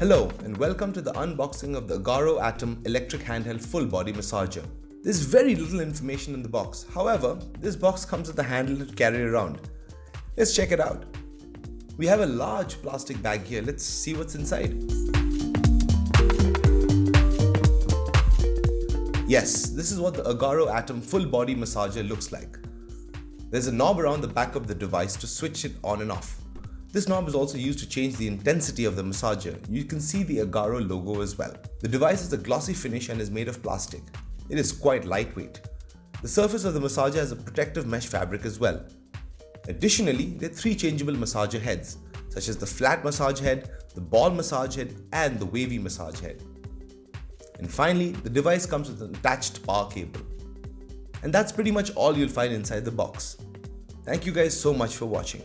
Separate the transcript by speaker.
Speaker 1: Hello and welcome to the unboxing of the AGARO Atom electric handheld full body massager. There's very little information in the box. However, this box comes with a handle to carry around. Let's check it out. We have a large plastic bag here. Let's see what's inside. Yes, this is what the AGARO Atom full body massager looks like. There's a knob around the back of the device to switch it on and off. This knob is also used to change the intensity of the massager. You can see the AGARO logo as well. The device has a glossy finish and is made of plastic. It is quite lightweight. The surface of the massager has a protective mesh fabric as well. Additionally, there are 3 changeable massager heads, such as the flat massage head, the ball massage head, and the wavy massage head. And finally, the device comes with an attached power cable. And that's pretty much all you'll find inside the box. Thank you guys so much for watching.